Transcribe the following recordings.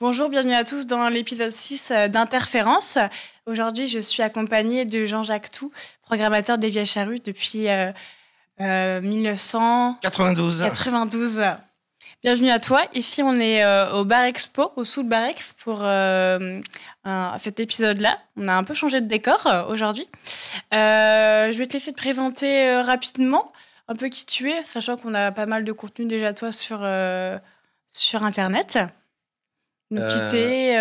Bonjour, bienvenue à tous dans l'épisode 6 d'Interférence. Aujourd'hui, je suis accompagnée de Jean-Jacques Tout, programmateur des Vieilles Charrues depuis 1992. Bienvenue à toi. Ici, on est au Bar Expo, au Soul Bar Expo, pour cet épisode-là. On a un peu changé de décor aujourd'hui. Je vais te laisser te présenter rapidement, un peu qui tu es, sachant qu'on a pas mal de contenu déjà, toi, sur Internet. Donc, tu t'es...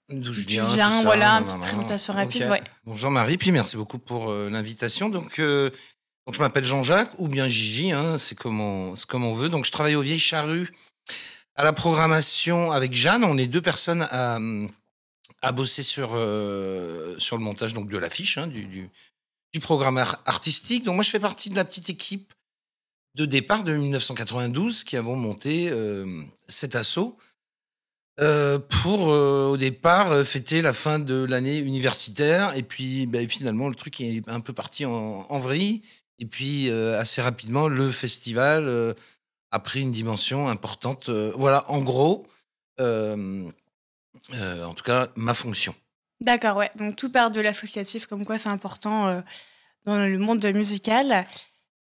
D'où je tu viens, viens, tout ça, voilà, une nanana. petite présentation rapide, Ok. ouais. Bonjour Marie, puis merci beaucoup pour l'invitation. Donc, je m'appelle Jean-Jacques, ou bien Gigi, hein, c'est comme on veut. Donc, je travaille aux Vieilles Charrues à la programmation avec Jeanne. On est deux personnes à bosser sur le montage donc, de l'affiche, hein, du programme artistique. Donc, moi, je fais partie de la petite équipe de départ de 1992 qui avons monté cet assaut. Pour au départ fêter la fin de l'année universitaire et puis finalement le truc est un peu parti en vrille et puis assez rapidement le festival a pris une dimension importante. Voilà en gros, en tout cas ma fonction. D'accord, ouais. Donc, tout part de l'associatif, comme quoi c'est important dans le monde musical.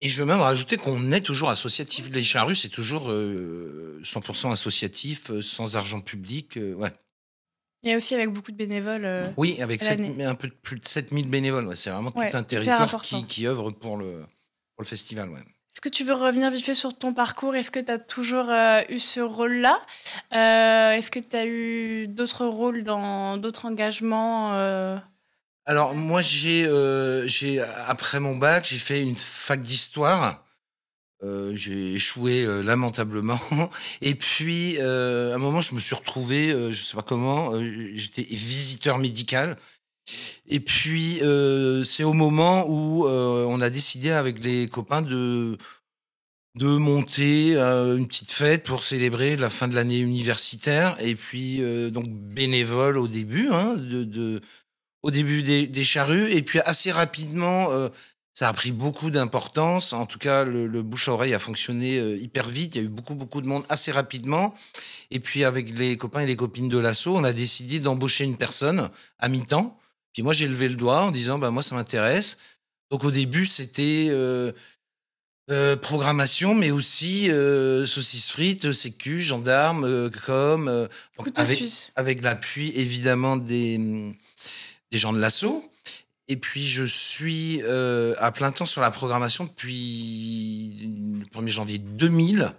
Et je veux même rajouter qu'on est toujours associatif. Les Charrues, c'est toujours 100% associatif, sans argent public. Ouais. Et aussi avec beaucoup de bénévoles. Oui, avec à l'année. un peu plus de 7000 bénévoles. Ouais, c'est vraiment Ouais, tout un hyper territoire important. qui œuvre pour le festival. Ouais. Est-ce que tu veux revenir vite fait sur ton parcours? Est-ce que tu as toujours eu ce rôle-là? Est-ce que tu as eu d'autres rôles dans d'autres engagements Alors, moi, après mon bac, j'ai fait une fac d'histoire. J'ai échoué lamentablement. Et puis, à un moment, je me suis retrouvé, je sais pas comment, j'étais visiteur médical. Et puis, c'est au moment où on a décidé avec les copains de monter une petite fête pour célébrer la fin de l'année universitaire. Et puis, donc, bénévole au début, hein, au début des Charrues. Et puis, assez rapidement, ça a pris beaucoup d'importance. En tout cas, le bouche à oreille a fonctionné hyper vite. Il y a eu beaucoup de monde assez rapidement. Et puis, avec les copains et les copines de l'asso, on a décidé d'embaucher une personne à mi-temps. Puis moi, j'ai levé le doigt en disant, moi, ça m'intéresse. Donc, au début, c'était programmation, mais aussi saucisses frites, sécu, gendarmes, donc couteau suisse? avec l'appui, évidemment, des gens de l'asso. Et puis, je suis à plein temps sur la programmation depuis le 1er janvier 2000,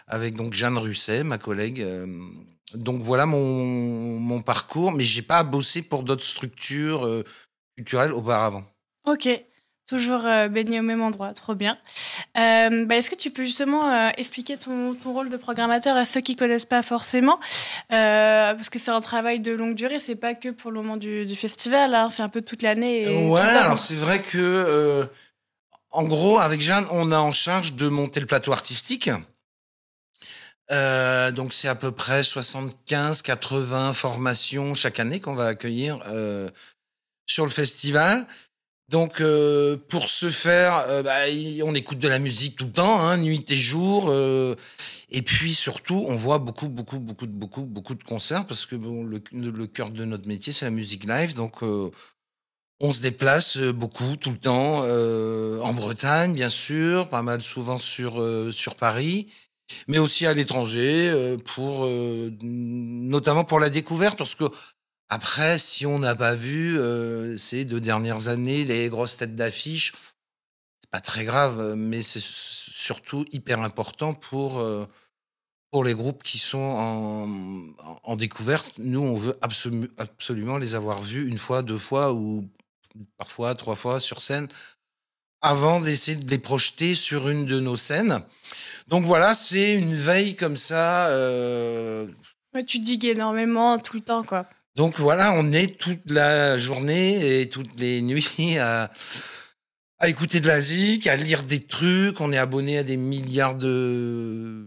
avec donc Jeanne Russet, ma collègue. Donc, voilà mon parcours, mais j'ai pas bossé pour d'autres structures culturelles auparavant. Ok, toujours baigné au même endroit, trop bien. Est-ce que tu peux justement expliquer ton rôle de programmateur à ceux qui connaissent pas forcément parce que c'est un travail de longue durée, c'est pas que pour le moment du festival, hein, c'est un peu toute l'année. Et Ouais, tout le temps. alors c'est vrai que, en gros, avec Jeanne, on a en charge de monter le plateau artistique. Donc c'est à peu près 75-80 formations chaque année qu'on va accueillir sur le festival. Donc pour ce faire, on écoute de la musique tout le temps, hein, nuit et jour. Et puis surtout, on voit beaucoup de concerts parce que bon, le cœur de notre métier, c'est la musique live. Donc on se déplace beaucoup, tout le temps, en Bretagne, bien sûr, pas mal souvent sur Paris, mais aussi à l'étranger, notamment pour la découverte, parce que après, si on n'a pas vu ces 2 dernières années les grosses têtes d'affiche, c'est pas très grave, mais c'est surtout hyper important pour les groupes qui sont en découverte. Nous, on veut absolument les avoir vus 1 fois, 2 fois ou parfois 3 fois sur scène avant d'essayer de les projeter sur une de nos scènes. Donc voilà, c'est une veille comme ça. Ouais, tu digues énormément tout le temps, quoi. Donc voilà, on est toute la journée et toutes les nuits à écouter de la zik, à lire des trucs. On est abonné à des milliards de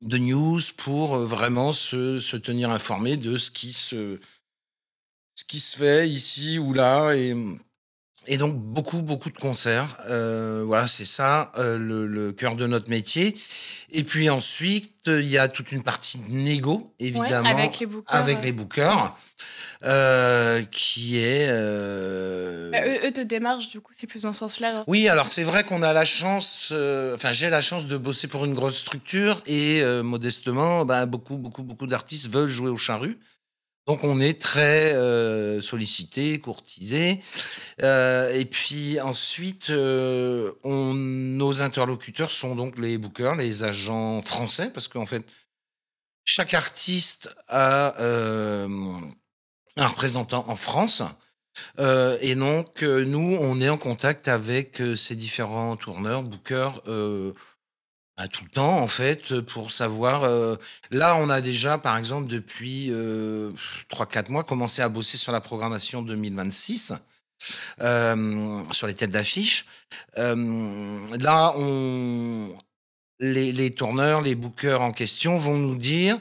news pour vraiment se tenir informé de ce qui se fait ici ou là. Et donc beaucoup de concerts. Voilà, c'est ça le cœur de notre métier. Et puis ensuite, il y a toute une partie de négo, Ouais, avec évidemment, les bookers. avec les bookers, qui est. Eux te démarchent, du coup, c'est plus dans ce sens-là. Hein. Oui, alors c'est vrai qu'on a la chance, enfin j'ai la chance de bosser pour une grosse structure et modestement, ben, beaucoup d'artistes veulent jouer au Charru. Donc on est très sollicité, courtisé. Et puis ensuite, nos interlocuteurs sont donc les bookers, les agents français, parce qu'en fait, chaque artiste a un représentant en France. Et donc, nous, on est en contact avec ces différents tourneurs, bookers, tout le temps, en fait, pour savoir. Là, on a déjà, par exemple, depuis 3-4 mois, commencé à bosser sur la programmation 2026, sur les têtes d'affiche. Là, les tourneurs, les bookers en question vont nous dire.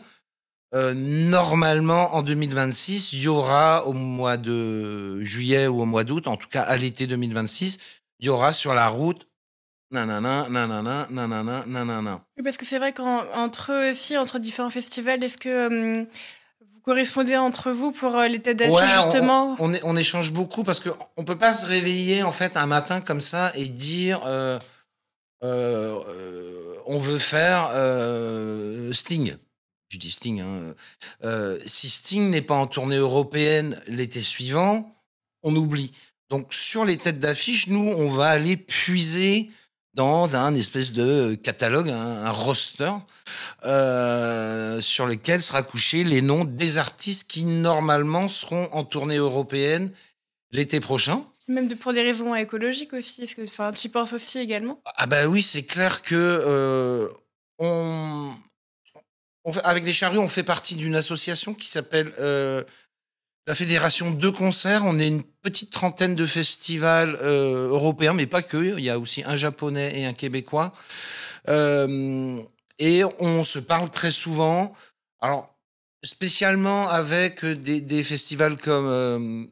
Normalement, en 2026, il y aura au mois de juillet ou au mois d'août, en tout cas à l'été 2026, il y aura sur la route nanana, nanana, nanana, nanana. Oui, parce que c'est vrai qu'entre eux aussi, entre différents festivals, est-ce que vous correspondez entre vous pour les têtes Ouais, d'affiche, justement? on échange beaucoup parce qu'on peut pas se réveiller en fait un matin comme ça et dire on veut faire Sting. Je dis Sting. Hein. Si Sting n'est pas en tournée européenne l'été suivant, on oublie. Donc sur les têtes d'affiche, nous, on va aller puiser dans un espèce de catalogue, un roster, sur lequel sera couché les noms des artistes qui normalement seront en tournée européenne l'été prochain. Même pour des raisons écologiques aussi, est-ce que tu y penses aussi également? Ah bah oui, c'est clair que on, avec les charrues, on fait partie d'une association qui s'appelle la Fédération de Concerts. On est une petite trentaine de festivals européens, mais pas que. Il y a aussi un japonais et un québécois. Et on se parle très souvent. Alors, spécialement avec des festivals comme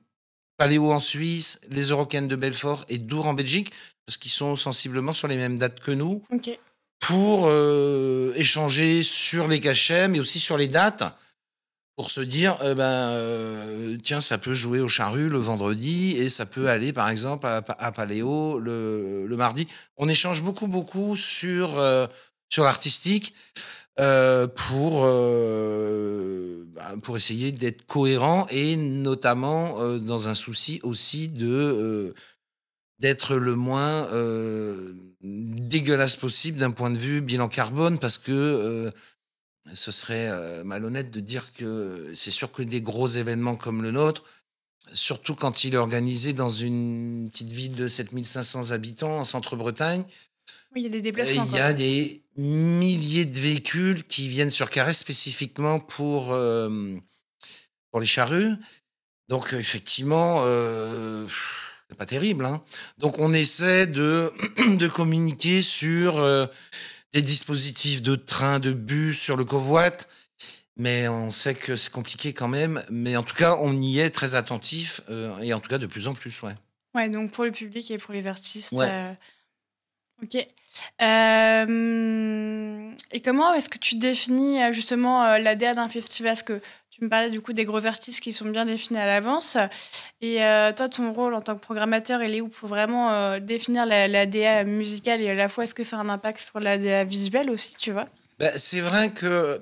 Paléo en Suisse, les Eurocaines de Belfort et Dour en Belgique, parce qu'ils sont sensiblement sur les mêmes dates que nous, Ok. pour échanger sur les cachets, mais aussi sur les dates, pour se dire, tiens, ça peut jouer au Charru le vendredi et ça peut aller, par exemple, à Paléo le mardi. On échange beaucoup sur l'artistique pour essayer d'être cohérent et notamment dans un souci aussi d'être le moins dégueulasse possible d'un point de vue bilan carbone parce que ce serait malhonnête de dire que c'est sûr que des gros événements comme le nôtre, surtout quand il est organisé dans une petite ville de 7500 habitants en centre-Bretagne, Oui, il y a des déplacements, il y quoi. a des milliers de véhicules qui viennent sur Carhaix spécifiquement pour les charrues. Donc effectivement, c'est pas terrible. Hein. Donc on essaie de, de communiquer sur des dispositifs de train, de bus, sur le covoit. Mais on sait que c'est compliqué quand même. Mais en tout cas, on y est très attentif. Et en tout cas, de plus en plus, ouais. Ouais, donc pour le public et pour les artistes. Ouais. Ok. Et comment est-ce que tu définis justement l'ADA d'un festival? Parce que tu me parlais du coup des gros artistes qui sont bien définis à l'avance. Et toi, ton rôle en tant que programmateur, il est où pour vraiment définir l'ADA musicale et à la fois, est-ce que ça a un impact sur l'ADA visuelle aussi, tu vois? Ben, c'est vrai que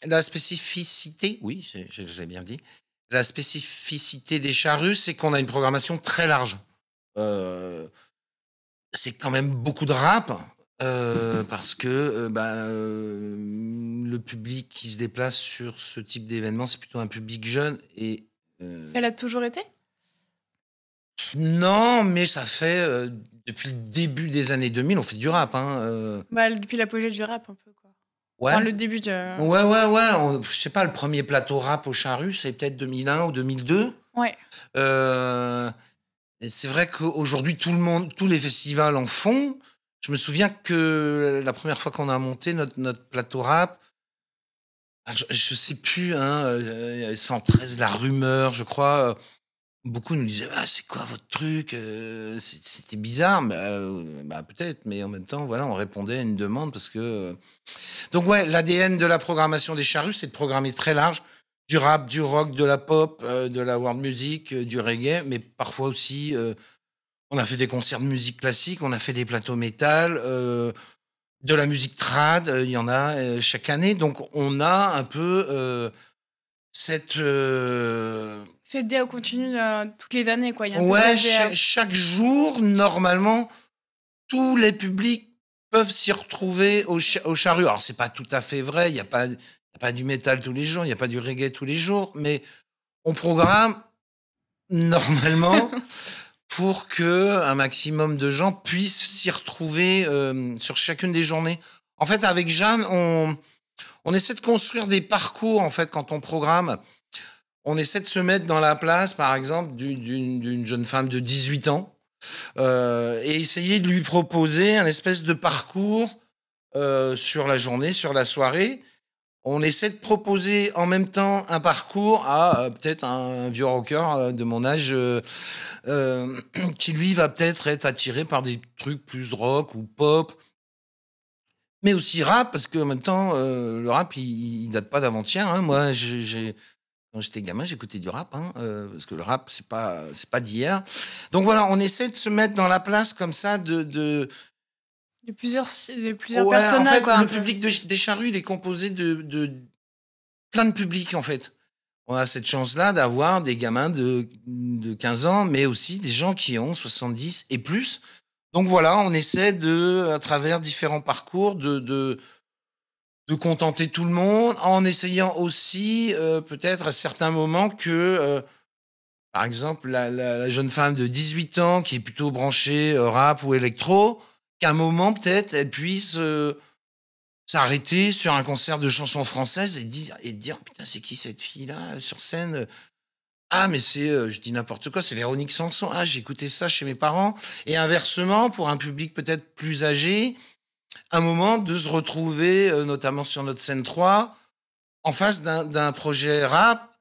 la spécificité, oui, je l'ai bien dit, la spécificité des charrues, c'est qu'on a une programmation très large. Euh, c'est quand même beaucoup de rap. Parce que le public qui se déplace sur ce type d'événement, c'est plutôt un public jeune. Et, Elle a toujours été? non, mais ça fait depuis le début des années 2000, on fait du rap. Hein, Bah, depuis l'apogée du rap, un peu, quoi. ouais. Enfin, le début de... Ouais. Je sais pas, le premier plateau rap au Charru, c'est peut-être 2001 ou 2002. Ouais. Et c'est vrai qu'aujourd'hui, tous les festivals en font. Je me souviens que la première fois qu'on a monté notre plateau rap, je sais plus, hein, 113, La Rumeur, je crois. beaucoup nous disaient: «Ah, c'est quoi votre truc?» C'était bizarre, mais bah, peut-être, mais en même temps, voilà, on répondait à une demande parce que, donc ouais, l'ADN de la programmation des Charrues, c'est de programmer très large, du rap, du rock, de la pop, de la world music, du reggae, mais parfois aussi, on a fait des concerts de musique classique, on a fait des plateaux métal, de la musique trad, il y en a, chaque année. Donc on a un peu, cette, C'est DA continue toutes les années, quoi. Il y a un peu ouais, sa DA. chaque jour, normalement, tous les publics peuvent s'y retrouver au Charrues. Alors c'est pas tout à fait vrai, il y a pas du métal tous les jours, il y a pas du reggae tous les jours, mais on programme normalement pour que un maximum de gens puissent s'y retrouver, sur chacune des journées. En fait, avec Jeanne, on essaie de construire des parcours, en fait, quand on programme. On essaie de se mettre dans la place, par exemple, d'une jeune femme de 18 ans, et essayer de lui proposer un espèce de parcours, sur la journée, sur la soirée. On essaie de proposer en même temps un parcours à, peut-être un vieux rocker, de mon âge, heu, qui lui va peut-être être attiré par des trucs plus rock ou pop, mais aussi rap parce qu'en même temps, le rap il date pas d'avant-hier, hein. Moi j'ai quand j'étais gamin, j'écoutais du rap, hein, parce que le rap c'est pas d'hier. Donc voilà, on essaie de se mettre dans la place comme ça De plusieurs ouais, en personas, fait, quoi, un le peu. public des Charrues, il est composé de plein de publics, en fait. On a cette chance-là d'avoir des gamins de 15 ans, mais aussi des gens qui ont 70 et plus. Donc voilà, on essaie à travers différents parcours, de contenter tout le monde, en essayant aussi, peut-être à certains moments que, par exemple, la jeune femme de 18 ans qui est plutôt branchée, rap ou électro, qu'à un moment, peut-être, elle puisse, s'arrêter sur un concert de chansons françaises et dire: «Putain, c'est qui cette fille-là, sur scène?» «Ah, mais c'est, je dis n'importe quoi, c'est Véronique Sanson. Ah, j'ai écouté ça chez mes parents», et inversement, pour un public peut-être plus âgé, un moment de se retrouver, notamment sur notre scène 3, en face d'un projet rap,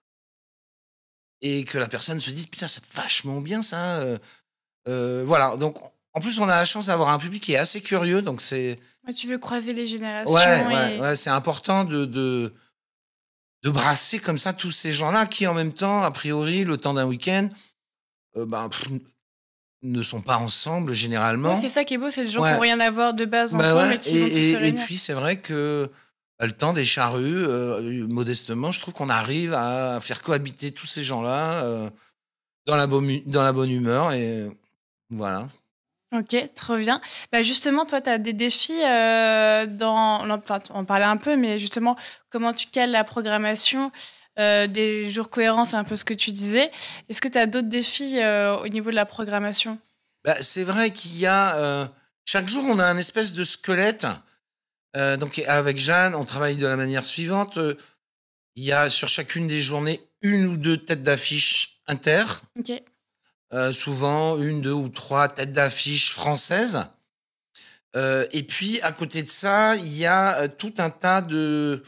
et que la personne se dise: «Putain, c'est vachement bien ça», voilà. Donc en plus, on a la chance d'avoir un public qui est assez curieux, donc c'est Ouais, tu veux croiser les ouais, générations ouais, et ouais, c'est important de brasser comme ça tous ces gens-là qui, en même temps, a priori, le temps d'un week-end, ben, ne sont pas ensemble ouais, c'est généralement. ça qui est beau, c'est les gens qui ont Ouais, rien à voir de base bah, ensemble ouais, et qui vont tous se et réunir. puis c'est vrai que, bah, le temps des Charrues, modestement, je trouve qu'on arrive à faire cohabiter tous ces gens-là, dans la bonne humeur, et voilà. OK, trop bien. Bah, justement, toi, tu as des défis, enfin, tu en parlais un peu, mais justement, comment tu cales la programmation, des jours cohérents, c'est un peu ce que tu disais. Est-ce que tu as d'autres défis, au niveau de la programmation? Bah, c'est vrai qu'il y a, chaque jour, on a un espèce de squelette, donc avec Jeanne, on travaille de la manière suivante, il y a sur chacune des journées une ou 2 têtes d'affiche inter, OK. souvent une, 2 ou 3 têtes d'affiche françaises, et puis à côté de ça, il y a, tout un tas de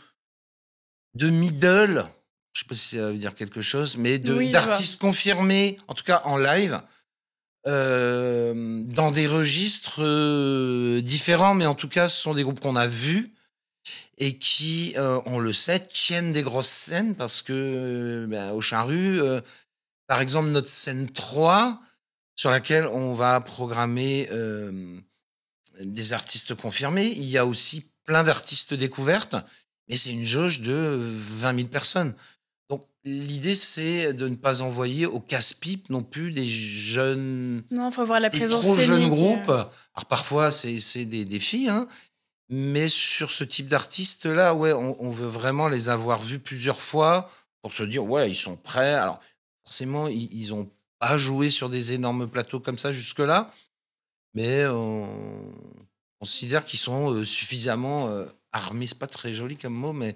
middle, je sais pas si ça veut dire quelque chose, mais Oui, je vois. d'artistes confirmés, en tout cas en live, dans des registres, différents, mais en tout cas, ce sont des groupes qu'on a vus et qui, on le sait, tiennent des grosses scènes parce que, ben, au Charrues, par exemple, notre scène 3 sur laquelle on va programmer, des artistes confirmés, il y a aussi plein d'artistes découvertes, mais c'est une jauge de 20 000 personnes. Donc l'idée, c'est de ne pas envoyer au casse-pipe non plus Non, faut voir la des présence trop jeunes scénique, groupes. Alors parfois, c'est des filles, hein, mais sur ce type d'artistes-là, ouais, on veut vraiment les avoir vus plusieurs fois pour se dire: «Ouais, ils sont prêts». Alors forcément, ils ont pas joué sur des énormes plateaux comme ça jusque-là, mais on considère qu'ils sont, suffisamment, armés, c'est pas très joli comme mot, mais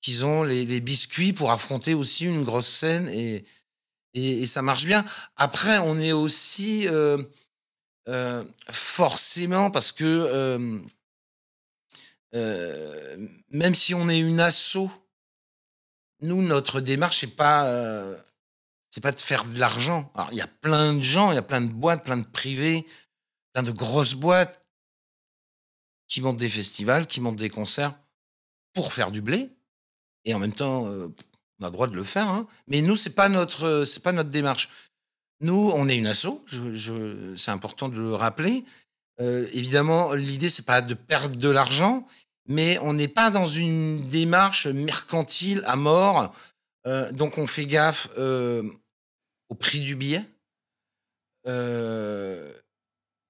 qu'ils ont les biscuits pour affronter aussi une grosse scène, et ça marche bien. Après, on est aussi, forcément parce que, même si on est une asso, nous, notre démarche, c'est pas de faire de l'argent. Alors, il y a plein de gens, il y a plein de boîtes, plein de privés, plein de grosses boîtes qui montent des festivals, qui montent des concerts pour faire du blé. Et en même temps, on a le droit de le faire. Hein. Mais nous, c'est pas notre démarche. Nous, on est une asso. C'est important de le rappeler. Évidemment, l'idée, c'est pas de perdre de l'argent, mais on n'est pas dans une démarche mercantile à mort. Donc, on fait gaffe au prix du billet.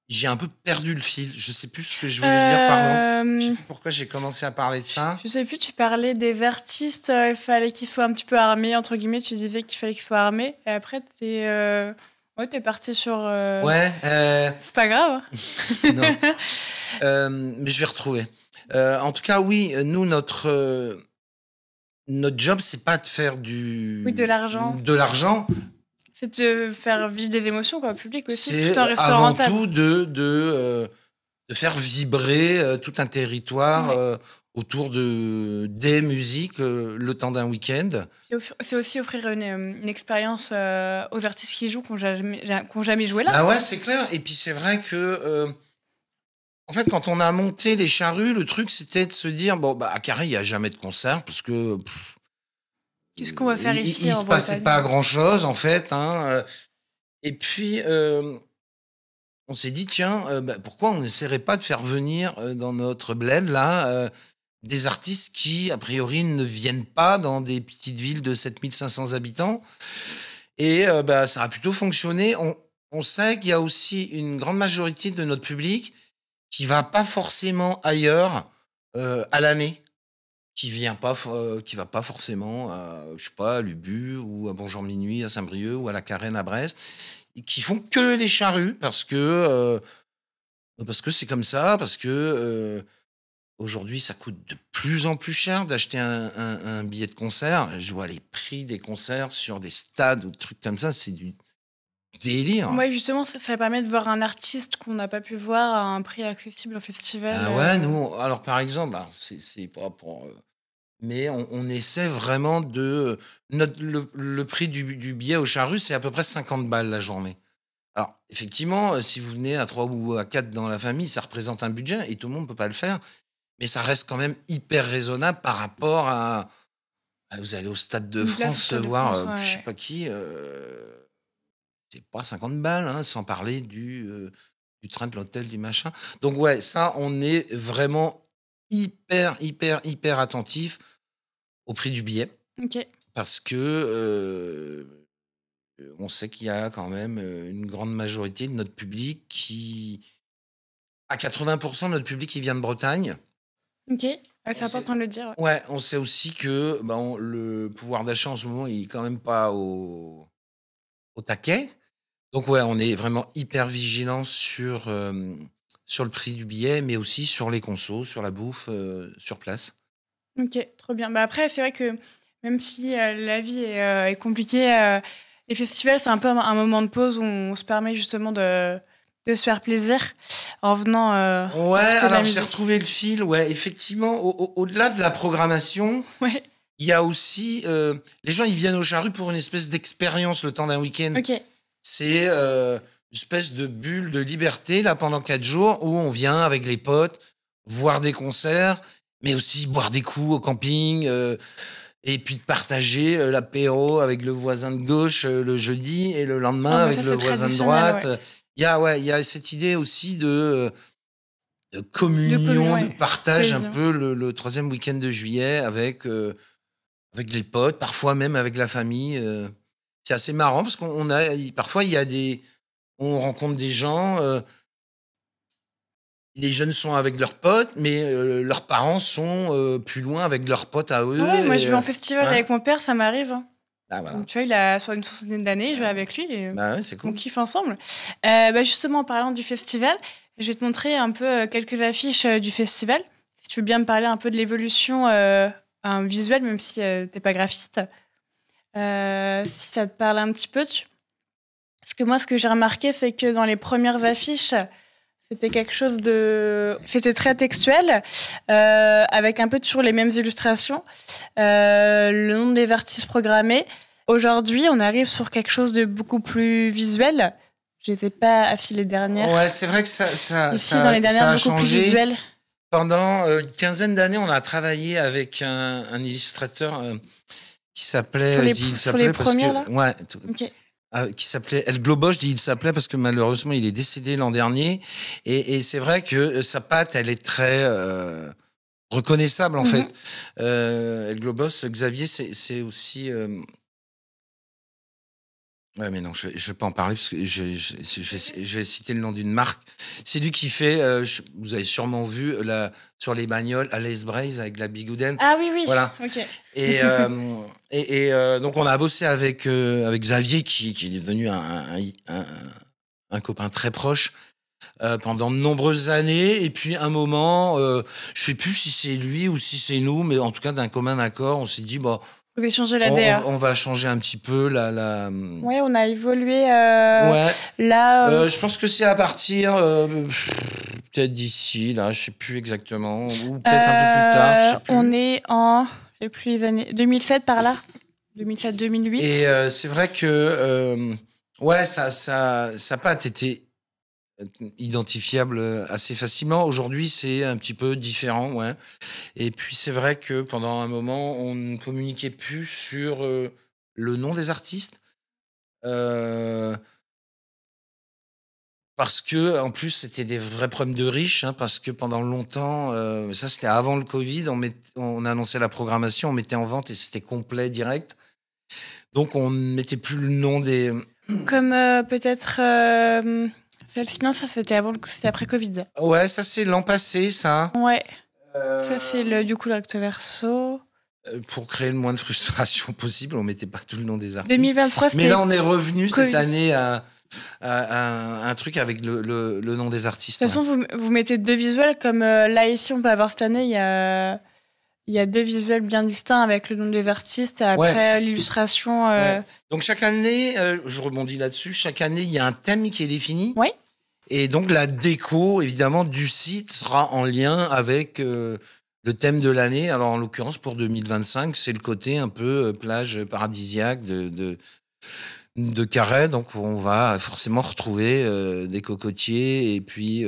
J'ai un peu perdu le fil. Je sais plus ce que je voulais dire, pardon. Je sais plus pourquoi j'ai commencé à parler de ça. Je sais plus, tu parlais des artistes, il fallait qu'ils soient un petit peu armés, entre guillemets, tu disais qu'il fallait qu'ils soient armés, et après, t'es parti sur... Ouais. C'est pas grave. Non. Mais je vais retrouver. En tout cas, oui, nous, notre job, c'est pas de faire de l'argent. De l'argent. C'est de faire vivre des émotions, quoi, au public aussi. C'est tout en restant avant rentable. tout de faire vibrer tout un territoire autour des musiques le temps d'un week-end. C'est aussi offrir une expérience aux artistes qui jouent, qui n'ont jamais joué là. Ah ouais, c'est clair. Et puis c'est vrai que, en fait, quand on a monté les charrues, le truc c'était de se dire bon, bah à Carré, il n'y a jamais de concert parce que. Qu'est-ce qu'on va faire ici il se passait pas grand-chose, en fait. Hein. Et puis, on s'est dit, tiens, pourquoi on n'essaierait pas de faire venir dans notre bled, là, des artistes qui, a priori, ne viennent pas dans des petites villes de 7500 habitants. Et ça a plutôt fonctionné. On sait qu'il y a aussi une grande majorité de notre public qui va pas forcément ailleurs à l'année. Qui va pas forcément à, je sais pas, à Lubu ou à Bonjour Minuit à Saint-Brieuc ou à la Carène à Brest, et qui font que les charrues parce que c'est comme ça, parce que aujourd'hui ça coûte de plus en plus cher d'acheter un billet de concert. Je vois les prix des concerts sur des stades ou des trucs comme ça, c'est du délire. Ouais, justement, ça permet de voir un artiste qu'on n'a pas pu voir à un prix accessible au festival. Ah ouais, nous, alors par exemple, c'est pas pour... mais on essaie vraiment de... Le prix du billet au charrue, c'est à peu près 50 balles la journée. Alors, effectivement, si vous venez à 3 ou à 4 dans la famille, ça représente un budget et tout le monde ne peut pas le faire. Mais ça reste quand même hyper raisonnable par rapport à... Vous allez au Stade de France voir je sais pas qui... c'est pas 50 balles, hein, sans parler du train, de l'hôtel, du machin. Donc ouais, ça, on est vraiment hyper attentif au prix du billet. Ok. Parce que on sait qu'il y a quand même une grande majorité de notre public qui... À 80% de notre public qui vient de Bretagne. Ok, c'est important de le dire. Ouais, on sait aussi que le pouvoir d'achat en ce moment, il est quand même pas au taquet. Donc ouais, on est vraiment hyper vigilant sur le prix du billet, mais aussi sur les consos, sur la bouffe, sur place. Ok, trop bien. Après, c'est vrai que même si la vie est compliquée, les festivals, c'est un peu un moment de pause où on se permet justement de se faire plaisir en venant... ouais, alors j'ai retrouvé le fil. Ouais, effectivement, au-delà de la programmation... Ouais. Il y a aussi... les gens, ils viennent au charrue pour une espèce d'expérience le temps d'un week-end. Ok. C'est une espèce de bulle de liberté, là, pendant 4 jours, où on vient avec les potes voir des concerts, mais aussi boire des coups au camping, et puis de partager l'apéro avec le voisin de gauche le jeudi, et le lendemain avec le voisin de droite. Ouais. Il y a cette idée aussi de communion, de partage, un peu le 3e week-end de juillet avec les potes, parfois même avec la famille. C'est assez marrant parce parfois on rencontre des gens, les jeunes sont avec leurs potes, mais leurs parents sont plus loin avec leurs potes à eux. Ouais, moi je vais en festival avec mon père, ça m'arrive. Ah, voilà. Donc tu vois, il a soit une soixantaine d'années, je vais avec lui et ouais, c'est cool. On kiffe ensemble. Justement, en parlant du festival, je vais te montrer un peu quelques affiches du festival. Si tu veux bien me parler un peu de l'évolution visuelle, même si t'es pas graphiste. Si ça te parle un petit peu. Parce que moi, ce que j'ai remarqué, c'est que dans les premières affiches, c'était quelque chose de... C'était très textuel, avec un peu toujours les mêmes illustrations, le nom des artistes programmés, Aujourd'hui, on arrive sur quelque chose de beaucoup plus visuel. J'étais pas assis les dernières. Ouais, c'est vrai que Ici, dans les dernières, beaucoup plus visuel. Pendant une quinzaine d'années, on a travaillé avec un illustrateur qui s'appelait... Sur les premières, là. Ouais. Ok. Qui s'appelait El Globo, je dis il s'appelait parce que malheureusement il est décédé l'an dernier. Et c'est vrai que sa patte, elle est très reconnaissable en fait. El Globos, Xavier, c'est aussi... Ouais, mais non, je vais pas en parler parce que je vais citer le nom d'une marque. C'est lui qui fait, vous avez sûrement vu sur les bagnoles, Alice Braze avec la bigoudaine. Ah oui, oui. Voilà. Ok. Et donc on a bossé avec Xavier qui est devenu un copain très proche pendant de nombreuses années. Et puis un moment, je sais plus si c'est lui ou si c'est nous, mais en tout cas d'un commun accord, on s'est dit bon. Vous avez changé la DA. On va changer un petit peu Ouais, on a évolué. Ouais. Là. Je pense que c'est à partir peut-être d'ici, là, je sais plus exactement, ou peut-être un peu plus tard. Je sais plus. On est en, j'ai plus les années, 2007 par là, 2007-2008. Et c'est vrai que ouais, sa patte était identifiable assez facilement. Aujourd'hui, c'est un petit peu différent, ouais. Et puis c'est vrai que pendant un moment, on ne communiquait plus sur le nom des artistes. Parce que en plus c'était des vrais problèmes de riches, hein, parce que pendant longtemps, ça c'était avant le Covid, on annonçait la programmation, on mettait en vente et c'était complet direct. Donc on ne mettait plus le nom des. Comme peut-être. Non, ça c'était après Covid. Ouais, ça c'est l'an passé, ça. Ouais. Ça c'est du coup le recto verso. Pour créer le moins de frustration possible, on mettait pas tout le nom des artistes. 2023, mais là on est revenu Covid. cette année à un truc avec le nom des artistes. De toute façon, vous mettez deux visuels, comme là ici on peut avoir cette année, il y a deux visuels bien distincts avec le nom des artistes et après l'illustration. Ouais. Donc chaque année, je rebondis là-dessus, chaque année il y a un thème qui est défini. Oui. Et donc la déco évidemment du site sera en lien avec le thème de l'année. Alors en l'occurrence pour 2025, c'est le côté un peu plage paradisiaque de Carhaix, donc on va forcément retrouver des cocotiers et puis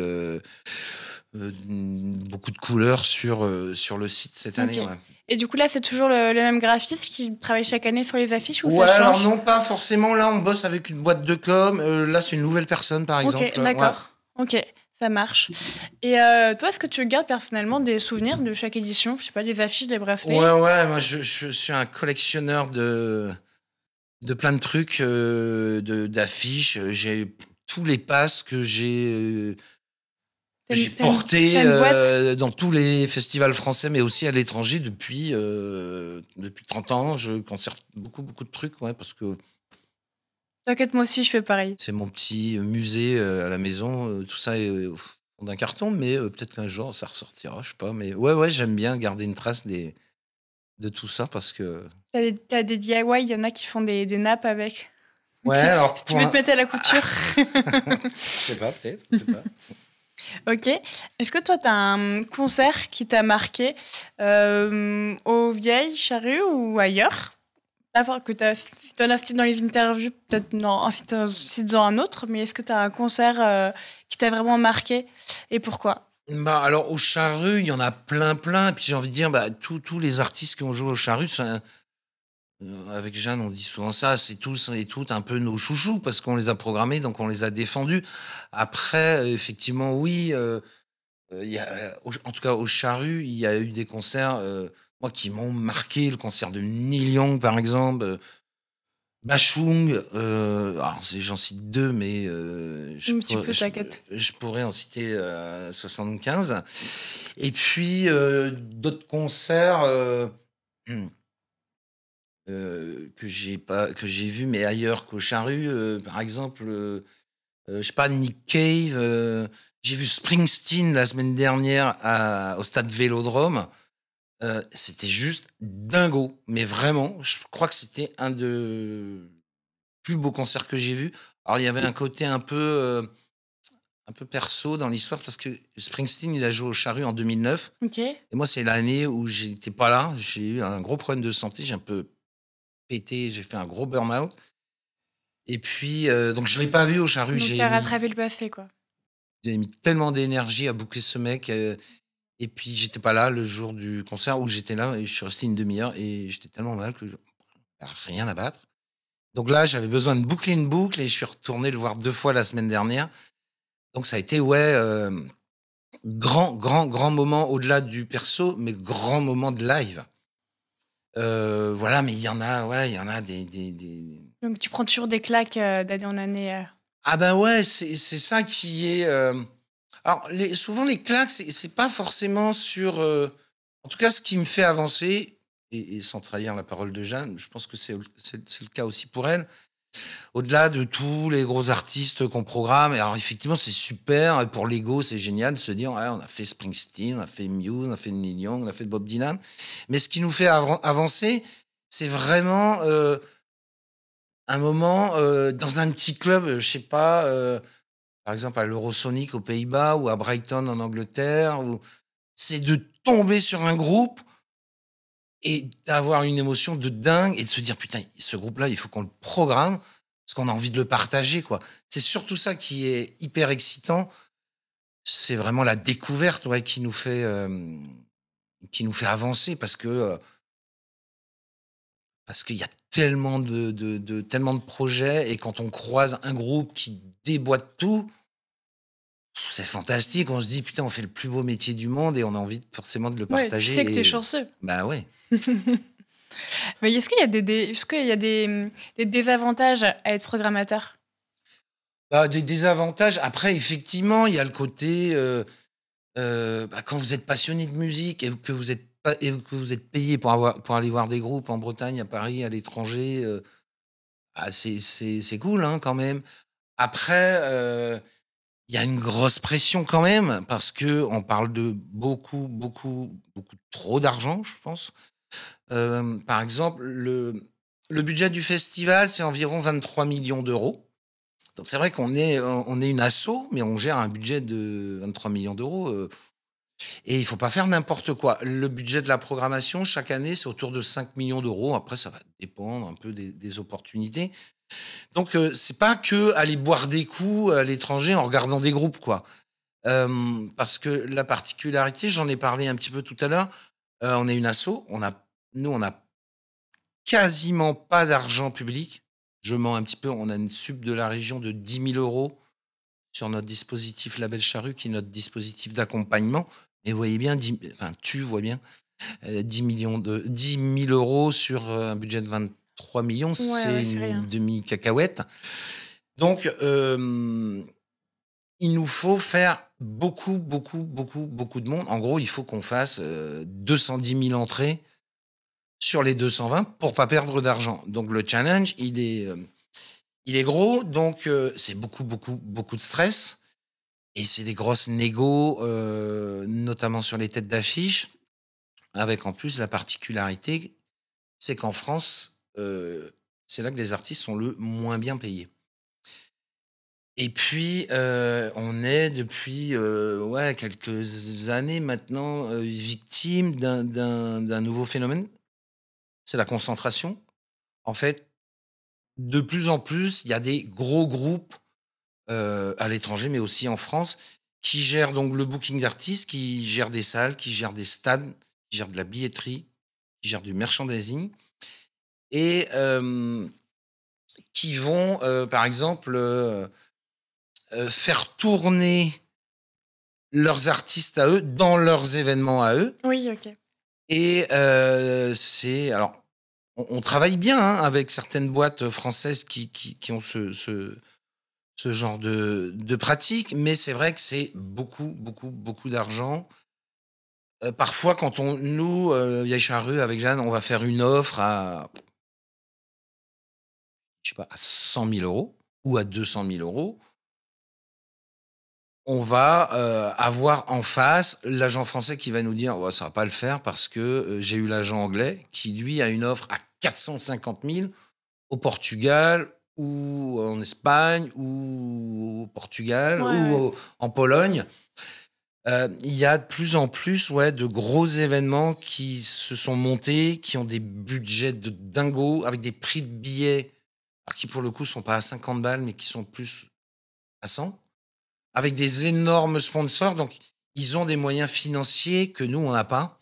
beaucoup de couleurs sur le site cette année. Ouais. Et du coup là, c'est toujours le même graphiste qui travaille chaque année sur les affiches ou ouais, ça change? Alors non, pas forcément. Là, on bosse avec une boîte de com. Là, c'est une nouvelle personne, par exemple. Ok, d'accord. Ouais. Ok, ça marche. Et toi, est-ce que tu gardes personnellement des souvenirs de chaque édition? Je sais pas, des affiches, des bracelets? Ouais. Moi, je suis un collectionneur de plein de trucs, d'affiches. J'ai tous les passes que j'ai portés dans tous les festivals français, mais aussi à l'étranger depuis 30 ans. Je conserve beaucoup de trucs, ouais, parce que... T'inquiète, moi aussi, je fais pareil. C'est mon petit musée à la maison. Tout ça est au fond d'un carton, mais peut-être qu'un jour, ça ressortira, je sais pas. Mais ouais, j'aime bien garder une trace de tout ça parce que... T'as des DIY, il y en a qui font des nappes avec. Ouais, alors... Si tu veux te mettre à la couture. Je sais pas, peut-être, je sais pas. Ok. Est-ce que toi, tu as un concert qui t'a marqué aux Vieilles Charrues ou ailleurs? Que si tu en as cité dans les interviews, peut-être en citant un autre, mais est-ce que tu as un concert qui t'a vraiment marqué et pourquoi? Bah, alors, aux Charrues, il y en a plein. Et puis j'ai envie de dire, tous les artistes qui ont joué aux Charrues, avec Jeanne, on dit souvent ça, c'est tous et toutes un peu nos chouchous parce qu'on les a programmés, donc on les a défendus. Après, effectivement, oui, en tout cas aux Charrues, il y a eu des concerts moi qui m'ont marqué. Le concert de Neil Young, par exemple, Bachung. Alors j'en cite deux, mais je pourrais en citer 75. Et puis d'autres concerts. Que j'ai vu mais ailleurs qu'aux Charrues, par exemple je sais pas, Nick Cave, j'ai vu Springsteen la semaine dernière au stade Vélodrome, c'était juste dingo, mais vraiment je crois que c'était un des plus beaux concerts que j'ai vu. Alors il y avait un côté un peu perso dans l'histoire parce que Springsteen il a joué aux Charrues en 2009. Ok. Et moi c'est l'année où j'étais pas là, j'ai eu un gros problème de santé, j'ai un peu pété, j'ai fait un gros burn-out. Et puis, donc je l'ai pas vu au Charru. Donc, t'as rattrapé le passé, quoi. J'ai mis tellement d'énergie à booker ce mec. Et puis, j'étais pas là le jour du concert où j'étais là. Et je suis resté une demi-heure et j'étais tellement mal que rien à battre. Donc là, j'avais besoin de boucler une boucle et je suis retourné le voir 2 fois la semaine dernière. Donc ça a été, grand moment au-delà du perso, mais grand moment de live. Voilà, mais il y en a des... Donc, tu prends toujours des claques d'année en année. Ah ben ouais, c'est ça qui est... Alors, souvent, les claques, c'est pas forcément sur... En tout cas, ce qui me fait avancer, et sans trahir la parole de Jeanne, je pense que c'est le cas aussi pour elle, au-delà de tous les gros artistes qu'on programme, et alors effectivement, c'est super, et pour l'ego, c'est génial de se dire, ouais, on a fait Springsteen, on a fait Muse, on a fait Neil Young, on a fait Bob Dylan, mais ce qui nous fait avancer, c'est vraiment un moment dans un petit club, je sais pas, par exemple à l'Eurosonic aux Pays-Bas ou à Brighton en Angleterre, c'est de tomber sur un groupe et d'avoir une émotion de dingue et de se dire putain, ce groupe-là, il faut qu'on le programme parce qu'on a envie de le partager, quoi. C'est surtout ça qui est hyper excitant. C'est vraiment la découverte, qui nous fait avancer parce qu'il y a tellement tellement de projets et quand on croise un groupe qui déboîte tout, c'est fantastique. On se dit putain, on fait le plus beau métier du monde et on a envie forcément de le Ouais, tu partager. sais que t'es chanceux. Bah ouais. Mais est-ce qu'il y a des désavantages à être programmateur? Bah, des désavantages. Après, effectivement, il y a le côté quand vous êtes passionné de musique et que vous êtes et que vous êtes payé pour aller voir des groupes en Bretagne, à Paris, à l'étranger, c'est cool, hein, quand même. Après, il y a une grosse pression quand même parce que on parle de beaucoup, beaucoup, beaucoup trop d'argent, je pense. Par exemple, le budget du festival, c'est environ 23 millions d'euros. Donc c'est vrai on est une asso, mais on gère un budget de 23 millions d'euros. Et il faut pas faire n'importe quoi. Le budget de la programmation, chaque année, c'est autour de 5 millions d'euros. Après, ça va dépendre un peu des opportunités. Donc, c'est pas que aller boire des coups à l'étranger en regardant des groupes, quoi. Parce que la particularité, j'en ai parlé un petit peu tout à l'heure, on est une asso, on a quasiment pas d'argent public. Je mens un petit peu, on a une sub de la région de 10 000 euros sur notre dispositif Label Charrue, qui est notre dispositif d'accompagnement. Et vous voyez bien, tu vois bien, 10 000 euros sur un budget de 23 millions, c'est rien. une demi-cacahuète. Donc, il nous faut faire beaucoup, beaucoup, beaucoup, beaucoup de monde. En gros, il faut qu'on fasse 210 000 entrées sur les 220 pour pas perdre d'argent. Donc, le challenge, il est gros. Donc, c'est beaucoup, beaucoup, beaucoup de stress. Et c'est des grosses négos, notamment sur les têtes d'affiche, avec en plus la particularité, c'est qu'en France, c'est là que les artistes sont le moins bien payés. Et puis, on est depuis quelques années maintenant victime d'un nouveau phénomène, c'est la concentration. En fait, de plus en plus, il y a des gros groupes à l'étranger, mais aussi en France, qui gèrent donc le booking d'artistes, qui gèrent des salles, qui gèrent des stades, qui gèrent de la billetterie, qui gèrent du merchandising, et qui vont, par exemple, faire tourner leurs artistes à eux dans leurs événements à eux. Oui, ok. Et alors, on travaille bien avec certaines boîtes françaises qui ont ce genre de pratique, mais c'est vrai que c'est beaucoup, beaucoup, beaucoup d'argent. Parfois, quand nous, Vieille Charrue, avec Jeanne, on va faire une offre à, je sais pas, à 100 000 euros ou à 200 000 euros, on va avoir en face l'agent français qui va nous dire ouais, ça va pas le faire parce que j'ai eu l'agent anglais qui, lui, a une offre à 450 000 au Portugal ou en Espagne ou au Portugal ou en Pologne. Il y a de plus en plus, ouais, de gros événements qui se sont montés, qui ont des budgets de dingo, avec des prix de billets, alors qui pour le coup sont pas à 50 balles, mais qui sont plus à 100, avec des énormes sponsors. Donc, ils ont des moyens financiers que nous, on n'a pas.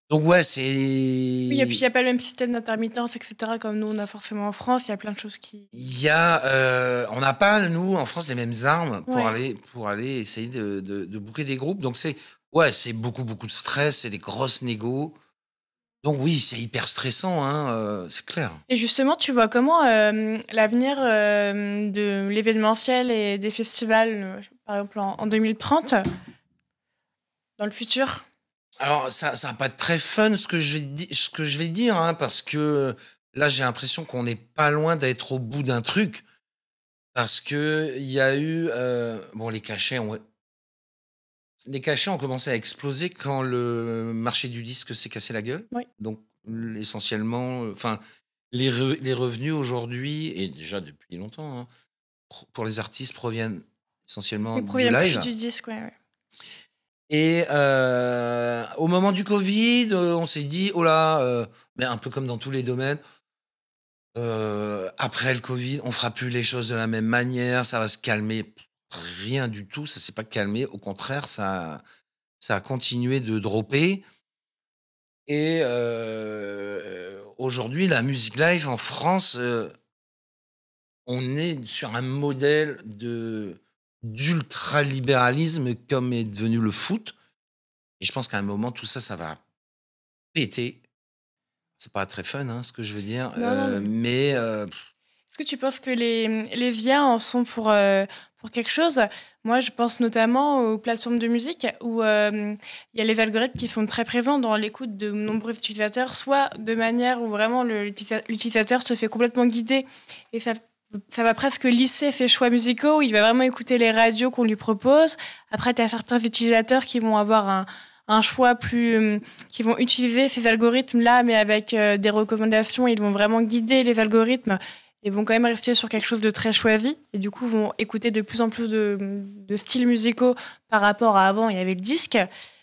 Donc, ouais, Oui, et puis il c'est. n'y a pas le même système d'intermittence, etc., comme nous, on a forcément en France. Il y a plein de choses qui... Il y a, on n'a pas, nous, en France, les mêmes armes Ouais. pour aller essayer de booker des groupes. Donc, ouais, c'est beaucoup, beaucoup de stress, c'est des grosses négos. Donc, oui, c'est hyper stressant, hein, c'est clair. Et justement, tu vois comment l'avenir de l'événementiel et des festivals, par exemple en 2030, dans le futur? Alors, ça va pas être très fun ce que je vais dire, hein, parce que là, j'ai l'impression qu'on n'est pas loin d'être au bout d'un truc. Parce que il y a eu, bon, les cachets ont commencé à exploser quand le marché du disque s'est cassé la gueule. Oui. Donc, essentiellement, enfin, les revenus aujourd'hui, et déjà depuis longtemps, hein, pour les artistes proviennent essentiellement Ils du proviennent plus live. du disque, ouais. Et au moment du Covid, on s'est dit, oh là, mais un peu comme dans tous les domaines, après le Covid, on fera plus les choses de la même manière, ça va se calmer. Rien du tout, ça s'est pas calmé. Au contraire, ça a continué de dropper. Et aujourd'hui, la musique live en France, on est sur un modèle d'ultra-libéralisme comme est devenu le foot. Et je pense qu'à un moment, tout ça, ça va péter. C'est pas très fun, hein, ce que je veux dire. Non, non, mais... Mais Est-ce que tu penses que les IA en sont pour quelque chose? Moi, je pense notamment aux plateformes de musique où il y a les algorithmes qui sont très présents dans l'écoute de nombreux utilisateurs, soit de manière où vraiment l'utilisateur se fait complètement guider et ça va presque lisser ses choix musicaux, où il va vraiment écouter les radios qu'on lui propose. Après, tu as certains utilisateurs qui vont avoir un choix plus... qui vont utiliser ces algorithmes-là, mais avec des recommandations. Ils vont vraiment guider les algorithmes et vont quand même rester sur quelque chose de très choisi. Et du coup, vont écouter de plus en plus de styles musicaux par rapport à avant, il y avait le disque.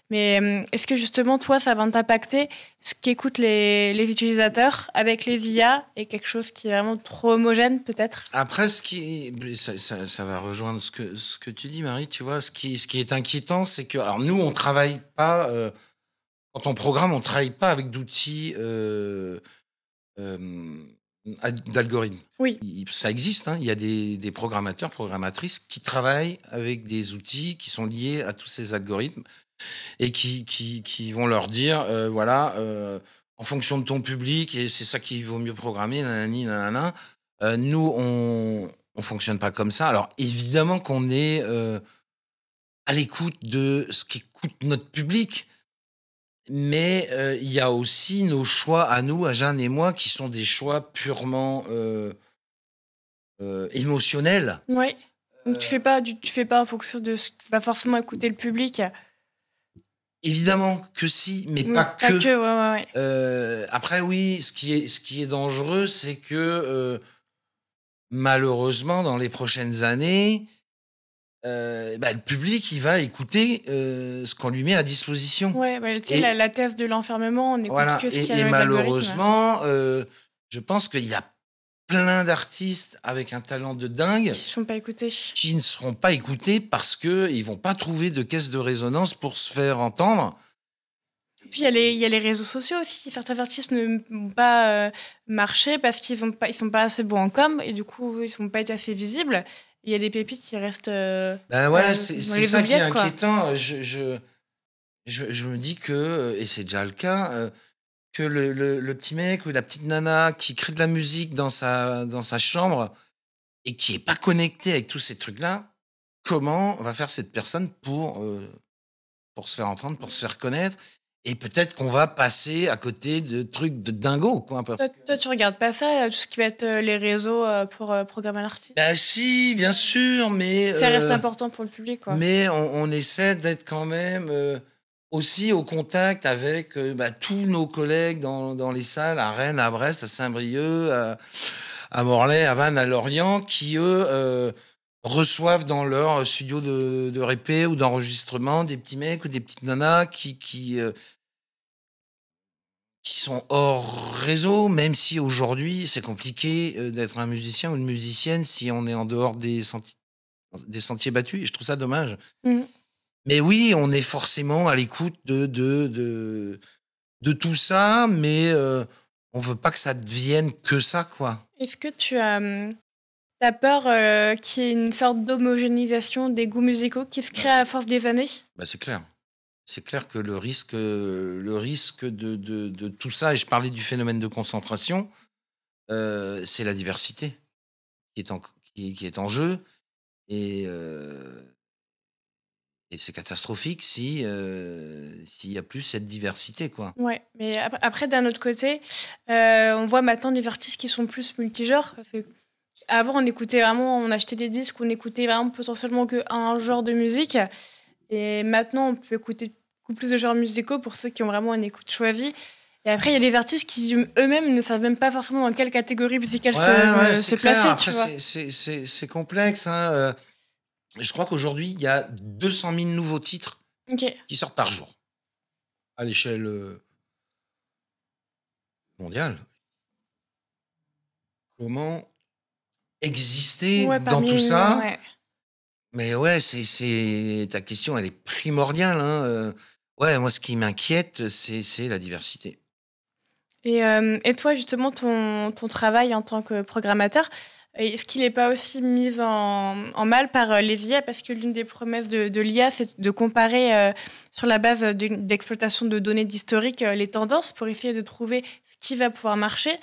Mais est-ce que justement, toi, ça va t'impacter ce qu'écoutent les utilisateurs avec les IA et quelque chose qui est vraiment trop homogène, peut-être? après, ça va rejoindre ce que tu dis, Marie. Tu vois, ce qui est inquiétant, c'est que, alors nous, on travaille pas, quand on programme, on travaille pas avec d'outils d'algorithmes. Oui. Ça existe, hein. Il y a des programmateurs, programmatrices qui travaillent avec des outils qui sont liés à tous ces algorithmes et qui vont leur dire, voilà, en fonction de ton public, et c'est ça qu'il vaut mieux programmer, nanani, nanana. Nous, on fonctionne pas comme ça. Alors, évidemment qu'on est à l'écoute de ce qu'écoute notre public, mais il y a aussi nos choix à nous, à Jeanne et moi, qui sont des choix purement émotionnels. Oui. Donc Euh, tu fais pas en fonction de ce que va forcément écouter le public. Évidemment que si, mais Oui, pas pas que. que, ouais, ouais. Après, oui, ce qui est dangereux, c'est que malheureusement, dans les prochaines années, bah, le public, il va écouter ce qu'on lui met à disposition. Ouais, bah, tu sais, Et la thèse de l'enfermement, on n'écoute voilà. que ce qu'il y a Et dans les algorithmes. malheureusement, je pense qu'il y a plein d'artistes avec un talent de dingue Qui ne sont pas écoutés. qui ne seront pas écoutés parce qu'ils vont pas trouver de caisse de résonance pour se faire entendre. Puis il y a les réseaux sociaux aussi. Certains artistes ne vont pas marcher parce ils sont pas assez bons en com et du coup, ils ne vont pas être assez visibles. Il y a des pépites qui restent Ben voilà, dans c'est les ça qui est oubliettes, quoi. inquiétant. Je me dis que, et c'est déjà le cas, que le petit mec ou la petite nana qui crée de la musique dans sa chambre et qui est pas connecté avec tous ces trucs-là, comment va faire cette personne pour se faire entendre, pour se faire connaître? Et peut-être qu'on va passer à côté de trucs de dingo, quoi. Toi, tu regardes pas ça, tout ce qui va être les réseaux pour programmer l'artiste. Ben si, bien sûr, Ça reste important pour le public, quoi. mais on essaie d'être quand même aussi au contact avec bah, tous nos collègues dans les salles à Rennes, à Brest, à Saint-Brieuc, à Morlaix, à Vannes, à Lorient, qui eux reçoivent dans leur studio de répé ou d'enregistrement des petits mecs ou des petites nanas qui sont hors réseau, même si aujourd'hui c'est compliqué d'être un musicien ou une musicienne si on est en dehors des sentiers battus, et je trouve ça dommage. Mmh. Mais oui, on est forcément à l'écoute de tout ça, mais on veut pas que ça devienne que ça, quoi. Est-ce que tu as, tu peur, qu'il y ait une sorte d'homogénéisation des goûts musicaux qui se Bah, crée à force des années? Bah, c'est clair. C'est clair que le risque de tout ça, et je parlais du phénomène de concentration, c'est la diversité qui est qui est en jeu, et c'est catastrophique si, s'il y a plus cette diversité, quoi. Ouais, mais après d'un autre côté, on voit maintenant des artistes qui sont plus multigenres. Avant, on écoutait vraiment, on achetait des disques, on écoutait vraiment potentiellement qu'un genre de musique. Et maintenant, on peut écouter beaucoup plus de genres musicaux pour ceux qui ont vraiment une écoute choisie. Et après, il y a des artistes qui eux-mêmes ne savent même pas forcément dans quelle catégorie musicale Ouais, se c'est clair. placer, tu Après, vois. c'est complexe, hein. Je crois qu'aujourd'hui, il y a 200 000 nouveaux titres Ok. qui sortent par jour à l'échelle mondiale. Comment exister Ouais, dans parmi tout ça? ouais. Mais ouais, ta question, elle est primordiale, hein. Ouais, moi, ce qui m'inquiète, c'est la diversité. Et toi, justement, ton travail en tant que programmateur, est-ce qu'il n'est pas aussi mis en mal par les IA? Parce que l'une des promesses de l'IA, c'est de comparer sur la base d'exploitation de données d'historique les tendances pour essayer de trouver ce qui va pouvoir marcher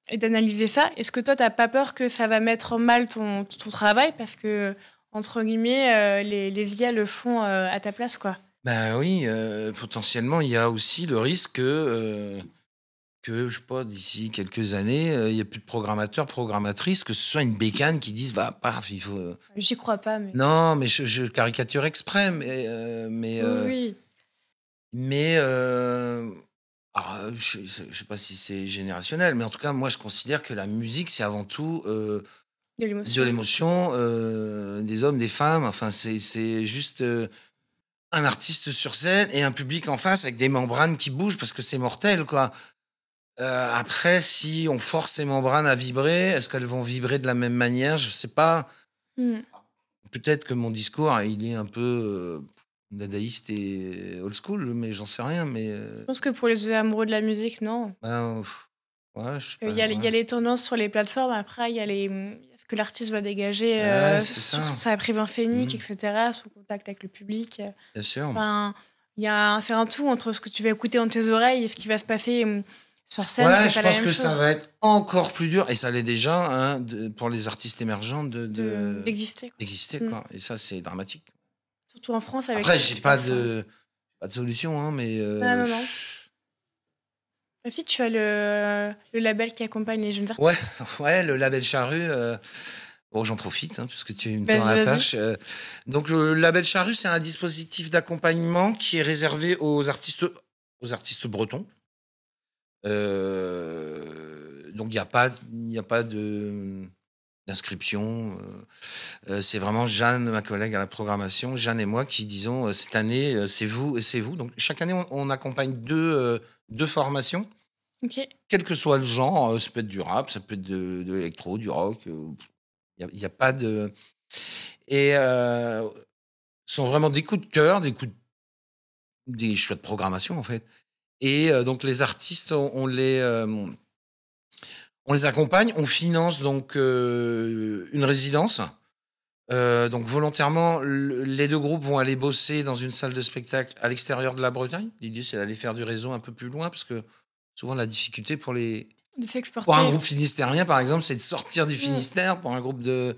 et d'analyser ça. Est-ce que toi, tu n'as pas peur que ça va mettre en mal ton travail? Parce que, entre guillemets, les IA le font à ta place, quoi. Ben oui, potentiellement, il y a aussi le risque que, je sais pas, d'ici quelques années, il y a plus de programmateurs, programmatrices, que ce soit une bécane qui dise: «Va, paf, il faut» J'y crois pas, mais... non, mais je caricature exprès, Oui. mais alors, je sais pas si c'est générationnel, mais en tout cas, moi, je considère que la musique, c'est avant tout, De de l'émotion. l'émotion, des hommes, des femmes. Enfin, c'est juste, un artiste sur scène et un public en face avec des membranes qui bougent parce que c'est mortel, quoi. Après, si on force ces membranes à vibrer, est-ce qu'elles vont vibrer de la même manière? Je sais pas. Mmh. Peut-être que mon discours, il est un peu, dadaïste et old school, mais j'en sais rien, mais Je pense que pour les amoureux de la musique, non. ben, ouais, je sais pas, Il y ouais. a les tendances sur les plateformes, après il y a ce que l'artiste va dégager Ouais, c'est sur ça. sa présence scénique, Mmh, etc., son contact avec le public. bien sûr. Enfin, c'est un tout entre ce que tu vas écouter dans tes oreilles et ce qui va se passer sur scène, Ouais, c'est je pas la pense même que ça chose va être encore plus dur, et ça l'est déjà, hein, pour les artistes émergents d'exister, quoi. d'exister, Mm. quoi, et ça, c'est dramatique. Surtout en France avec Après, tout ce j'ai qui se passe. pas de solution, hein, mais Ah, non, non. Aussi, tu as le label qui accompagne les jeunes artistes. ouais, ouais, le label Charrue, bon, j'en profite, hein, puisque tu me tends Vas-y, la vas-y. perche. Donc, le label Charrue, c'est un dispositif d'accompagnement qui est réservé aux artistes bretons. Donc, il y a pas d'inscription. C'est vraiment Jeanne, ma collègue à la programmation, Jeanne et moi qui disons cette année, c'est vous et c'est vous. Donc, chaque année, on accompagne deux formations, Ok. quel que soit le genre. Ça peut être du rap, ça peut être de l'électro, du rock. Il y a pas de. Et ce sont vraiment des coups de cœur, des choix de programmation, en fait. Et donc, les artistes, on les accompagne, on finance donc une résidence. Donc volontairement, les deux groupes vont aller bosser dans une salle de spectacle à l'extérieur de la Bretagne. L'idée, c'est d'aller faire du réseau un peu plus loin, parce que souvent la difficulté De pour un s'exporter. groupe finistérien, par exemple, c'est de sortir du Mm. Finistère. Pour un groupe de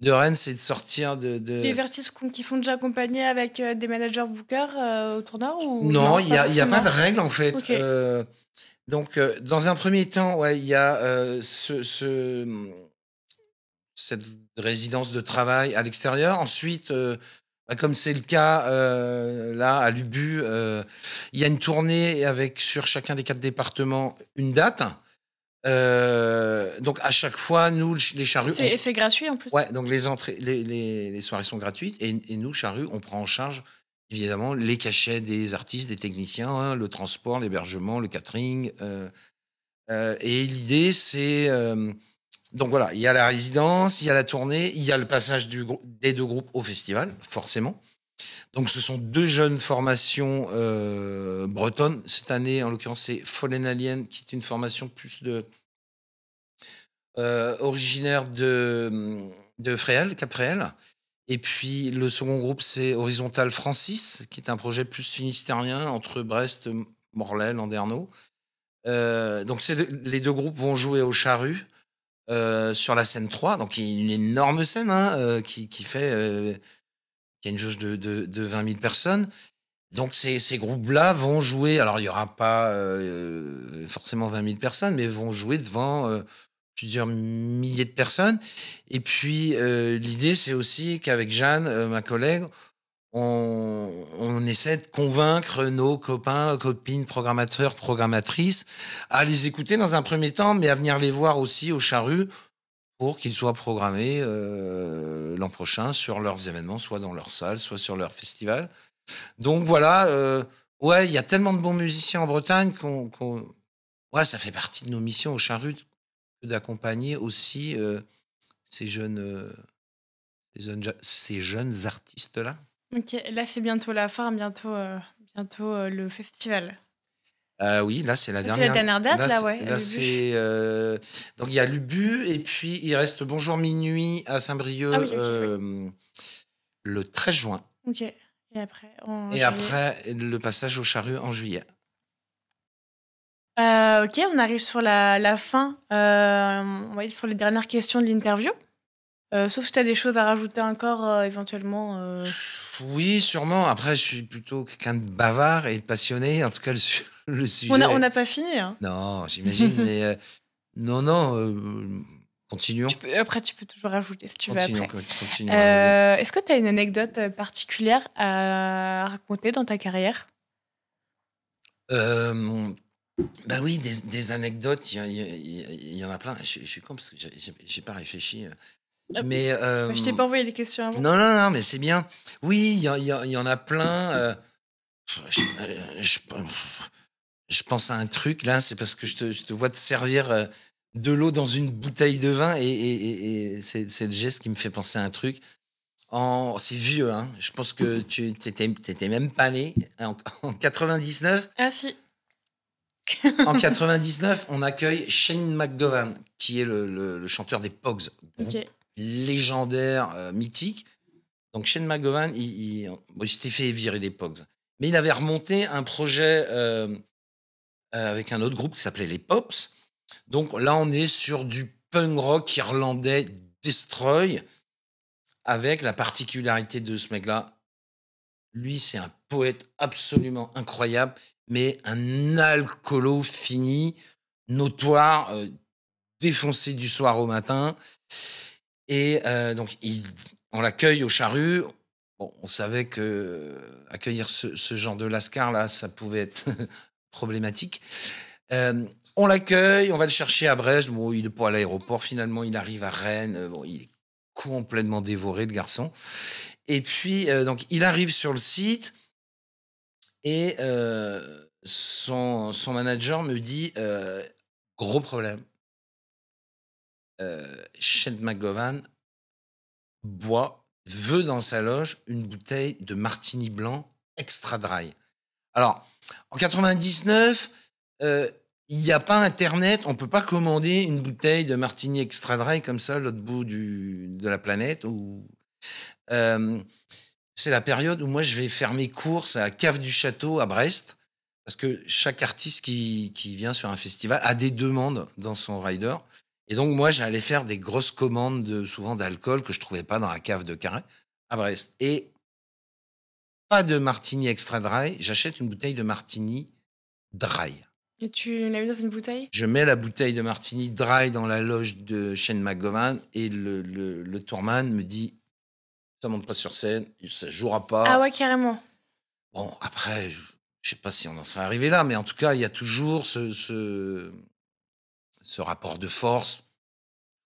Rennes, c'est de sortir Des artistes qui sont déjà accompagnés avec des managers bookers au tourneur ou Non, non, pas il y a pas forcément. de règle, en fait. Ok. Donc, dans un premier temps, ouais, il y a cette résidence de travail à l'extérieur. Ensuite, bah, comme c'est le cas là à l'Ubu, il y a une tournée avec sur chacun des 4 départements une date. Donc à chaque fois, nous, les charrues, C'est gratuit en plus. ouais, donc les entrées, les soirées sont gratuites et nous, charrues, on prend en charge évidemment les cachets des artistes, des techniciens, hein, le transport, l'hébergement, le catering. Et l'idée, c'est donc voilà, il y a la résidence, il y a la tournée, il y a le passage des deux groupes au festival, forcément. Donc ce sont deux jeunes formations bretonnes. Cette année, en l'occurrence, c'est Fallen Alien, qui est une formation plus originaire de Fréhel, Cap Fréhel. Et puis le second groupe, c'est Horizontal Francis, qui est un projet plus finistérien entre Brest, Morlaix, Landerneau. Donc les deux groupes vont jouer au Charru sur la scène 3, donc il y a une énorme scène hein, qui a une jauge de 20 000 personnes. Donc ces groupes-là vont jouer, alors il n'y aura pas forcément 20 000 personnes, mais vont jouer devant plusieurs milliers de personnes. Et puis l'idée, c'est aussi qu'avec Jeanne, ma collègue, on essaie de convaincre nos copains, copines, programmateurs, programmatrices à les écouter dans un premier temps, mais à venir les voir aussi au Charru pour qu'ils soient programmés l'an prochain sur leurs événements, soit dans leur salle, soit sur leur festival. Donc voilà, ouais, il y a tellement de bons musiciens en Bretagne ouais, ça fait partie de nos missions au Charru d'accompagner aussi ces jeunes artistes-là. Ok, là c'est bientôt la fin, bientôt le festival. Oui, là, c'est la C'est dernière. la dernière date, là, ouais. Là, c'est. Donc, il y a l'Ubu, et puis il reste Bonjour Minuit à Saint-Brieuc Ah oui, ok, oui. le 13 juin. Ok. Et après, Et après, le passage au Charru en juillet. Ok, on arrive sur la fin. On va être sur les dernières questions de l'interview. Sauf si tu as des choses à rajouter encore, éventuellement. Oui, sûrement. Après, je suis plutôt quelqu'un de bavard et de passionné. En tout cas, le sujet. On n'a pas fini. Hein. Non, j'imagine, mais non, continuons. Après, tu peux toujours rajouter si tu veux après. Continuons. Est-ce que tu as une anecdote particulière à raconter dans ta carrière? Bah oui, des anecdotes, il y en a plein. Je suis con parce que j'ai pas réfléchi. Mais je t'ai pas envoyé les questions avant. Non, mais c'est bien. Oui, il y en a plein. Je pense à un truc là, c'est parce que je te vois te servir de l'eau dans une bouteille de vin et c'est le geste qui me fait penser à un truc. C'est vieux, hein. Je pense que tu t'étais même pas né en 99. Ah si. En 99, on accueille Shane McGowan, qui est le chanteur des Pogs, Ok. légendaire, mythique. Donc Shane McGowan, il s'était fait virer des Pogs. Mais il avait remonté un projet avec un autre groupe qui s'appelait les Pops. Donc là, on est sur du punk rock irlandais Destroy, avec la particularité de ce mec-là. Lui, c'est un poète absolument incroyable, mais un alcoolo fini, notoire, défoncé du soir au matin. Et donc, on l'accueille au Charru. Bon, on savait que accueillir ce genre de lascar, là, ça pouvait être problématique. On l'accueille, on va le chercher à Brest. Bon, il n'est pas à l'aéroport, finalement, il arrive à Rennes. Bon, il est complètement dévoré, le garçon. Et puis, donc, il arrive sur le site et son manager me dit gros problème. Shane McGowan veut dans sa loge une bouteille de martini blanc extra dry. Alors, en 99, il n'y a pas Internet, on ne peut pas commander une bouteille de martini extra dry comme ça, l'autre bout de la planète. C'est la période où moi, je vais faire mes courses à Cave du Château à Brest, parce que chaque artiste qui vient sur un festival a des demandes dans son rider. Et donc, moi, j'allais faire des grosses commandes, souvent d'alcool, que je ne trouvais pas dans la cave de Carré, à Brest. Et pas de martini extra dry, j'achète une bouteille de martini dry. Et tu l'as mis dans une bouteille? Je mets la bouteille de martini dry dans la loge de Shane McGowan et le tourman me dit ça monte pas sur scène, ça jouera pas. Ah ouais, carrément. Bon, après, je sais pas si on en serait arrivé là, mais en tout cas, il y a toujours ce ce rapport de force.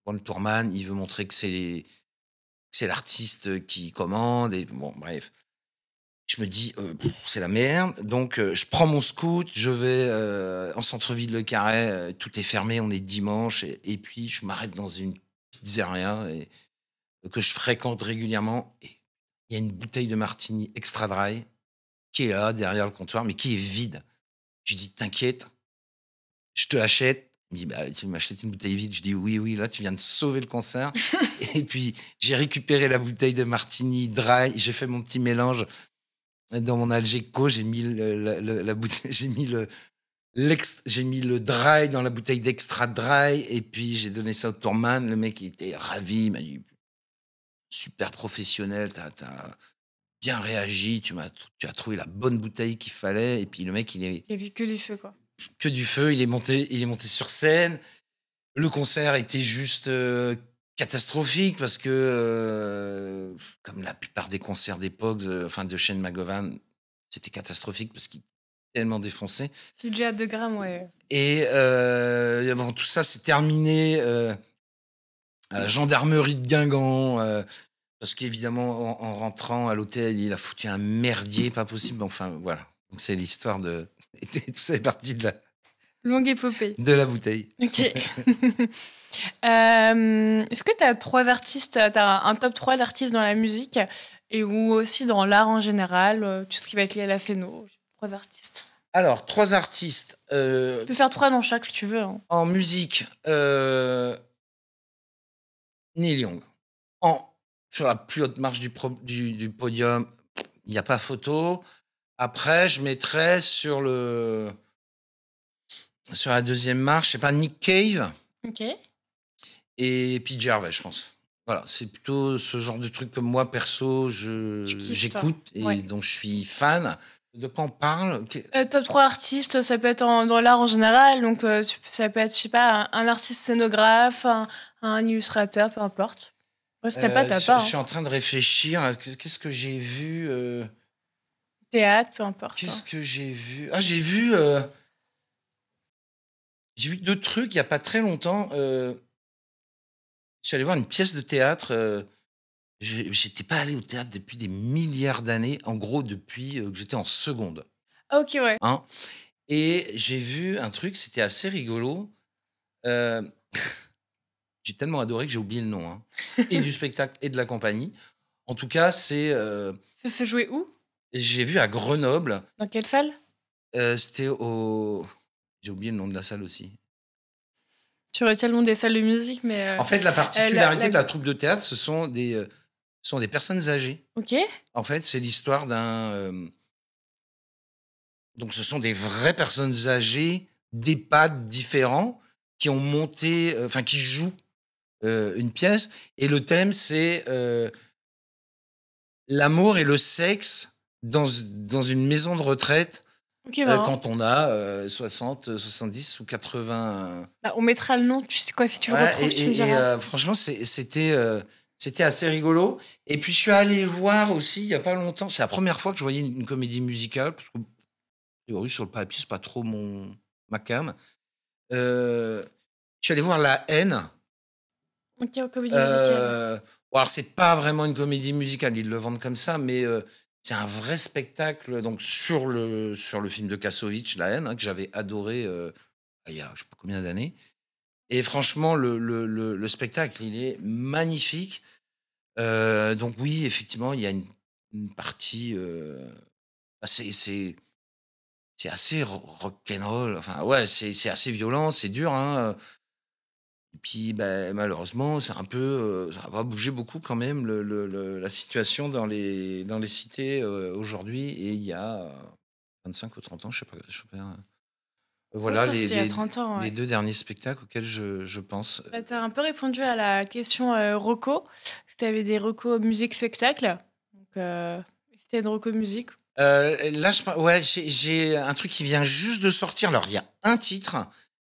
Bon, le tourman, il veut montrer que c'est l'artiste qui commande. Et bon, bref. Je me dis, c'est la merde. Donc, je prends mon scoot, je vais en centre-ville Le Carré. Tout est fermé, on est dimanche. Et puis, je m'arrête dans une pizzeria que je fréquente régulièrement. Et il y a une bouteille de martini extra dry qui est là, derrière le comptoir, mais qui est vide. Je dis, t'inquiète, je te l'achète. Il me dit, bah, tu m'achètes une bouteille vide. Je dis, oui, oui, là, tu viens de sauver le concert. Et puis, j'ai récupéré la bouteille de martini dry. J'ai fait mon petit mélange dans mon Algeco. J'ai mis la bouteille, j'ai mis le dry dans la bouteille d'extra dry. Et puis, j'ai donné ça au tourman. Le mec, il était ravi. Il m'a dit, super professionnel, t'as bien réagi, tu as trouvé la bonne bouteille qu'il fallait. Et puis, le mec, il a vu que du feu, quoi. Que du feu, il est monté sur scène. Le concert était juste catastrophique parce que, comme la plupart des concerts d'époque, enfin de Shane McGowan, c'était catastrophique parce qu'il est tellement défoncé. C'est déjà à 2 grammes, ouais. Et bon, tout ça s'est terminé à la gendarmerie de Guingamp parce qu'évidemment, en rentrant à l'hôtel, il a foutu un merdier pas possible. Enfin, voilà. Donc, c'est l'histoire de... Tout ça est parti de longue épopée. De la bouteille. Ok. Est-ce que tu as 3 artistes, tu as un top 3 d'artistes dans la musique et ou aussi dans l'art en général, tout ce qui va être lié à la phéno? 3 artistes. Alors, 3 artistes. Tu peux faire 3 dans chaque si tu veux. Hein. En musique, Neil Young. Sur la plus haute marche du podium, il n'y a pas photo. Après, je mettrais sur la deuxième marche, je sais pas, Nick Cave. Ok. Et puis Gervais, je pense. Voilà, c'est plutôt ce genre de truc que moi, perso, j'écoute et dont je suis fan. De quoi on parle? Top 3 artistes, ça peut être dans l'art en général. Donc, ça peut être, je sais pas, un artiste scénographe, un illustrateur, peu importe. Ouais, si t'as pas, t'as pas. Je suis en train de réfléchir. Qu'est-ce que j'ai vu Théâtre, peu importe. Qu'est-ce que j'ai vu? Ah, j'ai vu 2 trucs il n'y a pas très longtemps. Je suis allé voir une pièce de théâtre. J'étais pas allé au théâtre depuis des milliards d'années. En gros, depuis que j'étais en seconde. Ok, ouais. Hein, et j'ai vu un truc, c'était assez rigolo. J'ai tellement adoré que j'ai oublié le nom. Hein. Et du spectacle et de la compagnie. En tout cas, c'est... Ça se jouait où? J'ai vu à Grenoble. Dans quelle salle? C'était au... J'ai oublié le nom de la salle aussi. Tu retiens le nom des salles de musique, mais... En fait, la particularité de la troupe de théâtre, ce sont des personnes âgées. Ok. En fait, c'est l'histoire d'un... Donc, ce sont des vraies personnes âgées, d'EHPAD différents, qui ont monté... Enfin, qui jouent une pièce. Et le thème, c'est l'amour et le sexe dans une maison de retraite. Okay, quand on a 60, 70 ou 80... Bah, on mettra le nom, tu sais quoi, si tu le retrouves, tu me diras. Franchement, c'était assez rigolo. Et puis, je suis allé voir aussi, il n'y a pas longtemps, c'est la première fois que je voyais une comédie musicale, parce que sur le papier, c'est pas trop ma cam. Je suis allé voir La Haine. Ok, comédie musicale. Alors, c'est pas vraiment une comédie musicale, ils le vendent comme ça, mais... c'est un vrai spectacle donc sur le film de Kassovitz, La Haine, hein, que j'avais adoré il y a je sais pas combien d'années. Et franchement, le spectacle, il est magnifique. Donc oui, effectivement, il y a une partie... c'est assez rock'n'roll. Enfin, ouais, c'est assez violent, c'est dur. Hein. Et puis, malheureusement, c'est un peu, ça n'a pas bougé beaucoup quand même, la situation dans les cités aujourd'hui. Et il y a 25 ou 30 ans, je sais pas. Voilà les 30 ans, ouais. Les 2 derniers spectacles auxquels je pense. Tu as un peu répondu à la question reco. Si tu avais des reco musique spectacle. Donc, c'était une reco musique. Là, j'ai un truc qui vient juste de sortir. Alors, il y a un titre.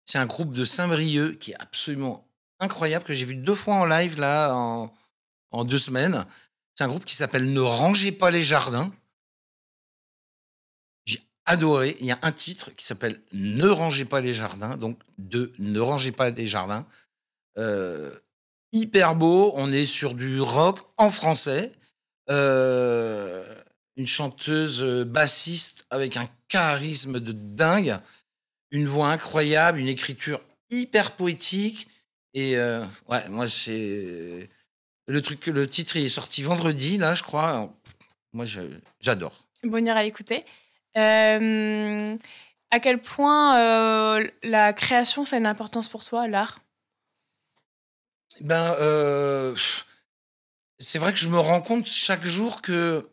C'est un groupe de Saint-Brieuc qui est absolument incroyable, que j'ai vu 2 fois en live, là, en 2 semaines. C'est un groupe qui s'appelle Ne rangez pas les jardins. J'ai adoré. Il y a un titre qui s'appelle Ne rangez pas les jardins, donc de Ne rangez pas les jardins. Euh, Hyper beau. On est sur du rock en français. Euh, une chanteuse bassiste avec un charisme de dingue, une voix incroyable, une écriture hyper poétique. Et ouais, moi, c'est le titre il est sorti vendredi, là, je crois. Moi, j'adore. Bonheur à l'écouter. Euh, à quel point la création, ça a une importance pour toi, l'art? Ben, c'est vrai que je me rends compte chaque jour que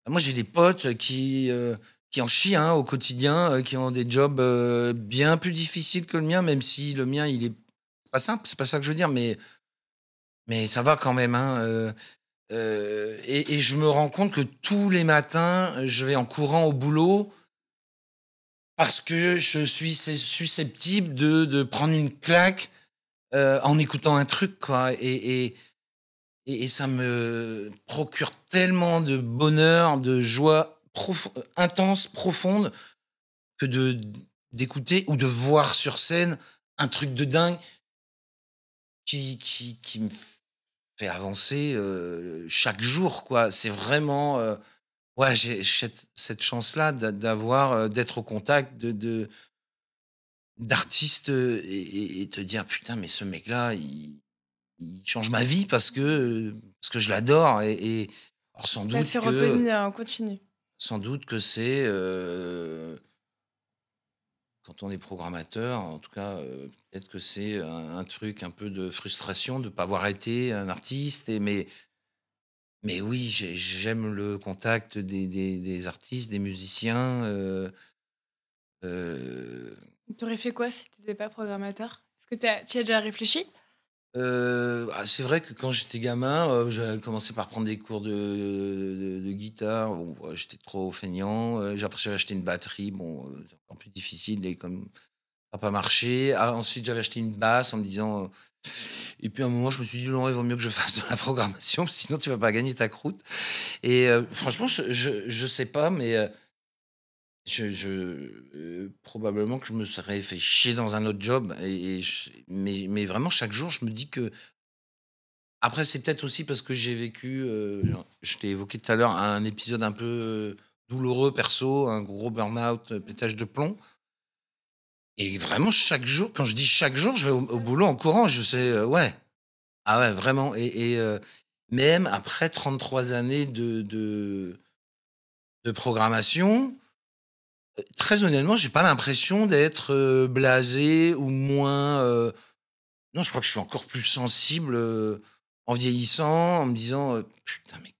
moi, j'ai des potes qui en chient hein, au quotidien, qui ont des jobs bien plus difficiles que le mien, même si le mien, il est pas simple, c'est pas ça que je veux dire, mais ça va quand même. Hein, et je me rends compte que tous les matins, je vais en courant au boulot parce que je suis susceptible de prendre une claque en écoutant un truc, quoi. Et ça me procure tellement de bonheur, de joie intense, profonde, que d'écouter ou de voir sur scène un truc de dingue qui me fait avancer chaque jour, quoi. C'est vraiment... ouais, j'ai cette chance-là d'avoir, d'être au contact d'artistes et te dire, putain, mais ce mec-là, il change ma vie parce que je l'adore et alors La sérotonine en continu. sans doute que c'est quand on est programmateur, en tout cas, peut-être que c'est un truc un peu de frustration de ne pas avoir été un artiste. Mais oui, j'aime le contact des artistes, des musiciens. Euh, T'aurais fait quoi si t'étais pas programmateur? Est-ce que t'y as déjà réfléchi? C'est vrai que quand j'étais gamin, j'avais commencé par prendre des cours de guitare. Bon, ouais, j'étais trop feignant. Après, j'avais acheté une batterie. Bon, c'est encore plus difficile et comme ça n'a pas marché. Ah, ensuite, j'avais acheté une basse en me disant. Et puis à un moment, je me suis dit, non, il vaut mieux que je fasse de la programmation, sinon tu vas pas gagner ta croûte. Et franchement, je sais pas, mais probablement que je me serais fait chier dans un autre job. Mais vraiment, chaque jour, je me dis que après, c'est peut-être aussi parce que j'ai vécu, genre, je t'ai évoqué tout à l'heure, un épisode un peu douloureux perso, un gros burn-out, pétage de plomb. Et vraiment, chaque jour, quand je dis chaque jour, je vais au boulot en courant, je sais, ouais. Ah ouais, vraiment. Même après 33 années de programmation, très honnêtement, j'ai pas l'impression d'être blasé ou moins. Non, je crois que je suis encore plus sensible en vieillissant, en me disant putain, mais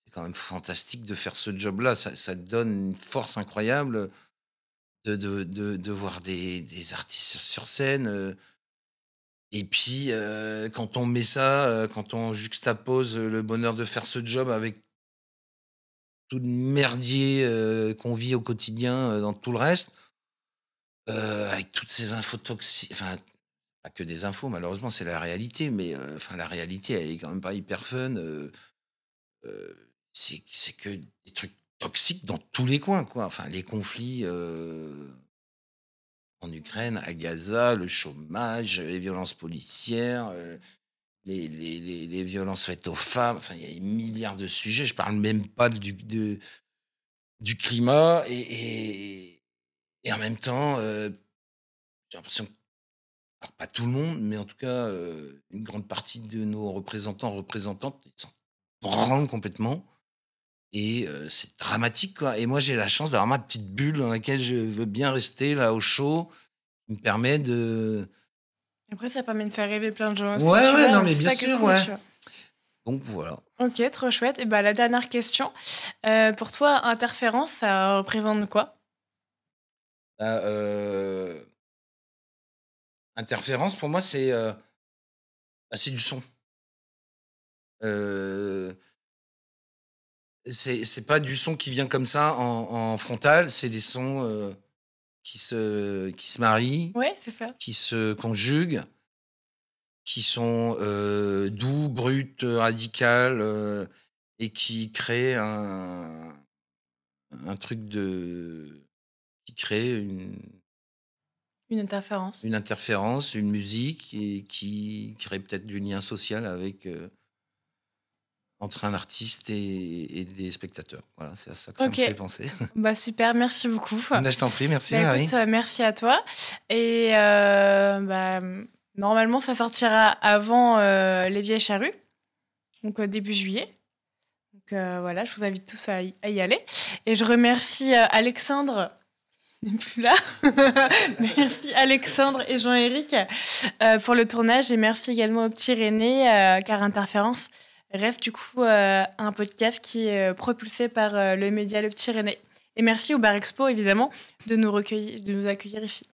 c'est quand même fantastique de faire ce job-là. Ça te donne une force incroyable de voir des artistes sur scène. Et puis, quand on met ça, quand on juxtapose le bonheur de faire ce job avec tout le merdier qu'on vit au quotidien dans tout le reste, avec toutes ces infos toxiques, enfin, pas que des infos, malheureusement, c'est la réalité, mais enfin, la réalité, elle est quand même pas hyper fun. C'est que des trucs toxiques dans tous les coins, quoi. Enfin, les conflits en Ukraine, à Gaza, le chômage, les violences policières, les violences faites aux femmes. Enfin, il y a des milliards de sujets. Je parle même pas du climat. Et en même temps, j'ai l'impression que, alors pas tout le monde, mais en tout cas, une grande partie de nos représentants, représentantes, ils s'en branlent complètement. Et c'est dramatique, quoi. Et moi, j'ai la chance d'avoir ma petite bulle dans laquelle je veux bien rester, là, au chaud, qui me permet de... Après, ça permet de faire rêver plein de gens aussi, Ouais, tu ouais, vois, non, donc mais c'est bien ça qui est sûr, cool, ouais. tu vois. Donc, voilà. Ok, trop chouette. Et bah, la dernière question. Pour toi, interférence, ça représente quoi? Bah, interférence, pour moi, c'est du son. Euh, c'est pas du son qui vient comme ça en frontal, c'est des sons qui se marient, Ouais, c'est ça. qui se conjuguent, qui sont doux, bruts, radicales et qui créent un truc qui crée Une interférence. une interférence, une musique et qui crée peut-être du lien social entre un artiste et des spectateurs. Voilà, c'est à ça que ça me Ok, fait penser. bah super, merci beaucoup. Je t'en prie, merci Bah, Marie. écoute, merci à toi. Et bah, normalement, ça sortira avant Les Vieilles Charrues, donc début juillet. Donc voilà, je vous invite tous à y aller. Et je remercie Alexandre, il n'est plus là. Merci Alexandre et Jean-Éric pour le tournage. Et merci également au petit René, car Interférence reste du coup un podcast qui est propulsé par le média Le Petit René. Et merci au Bar Expo, évidemment, de nous accueillir ici.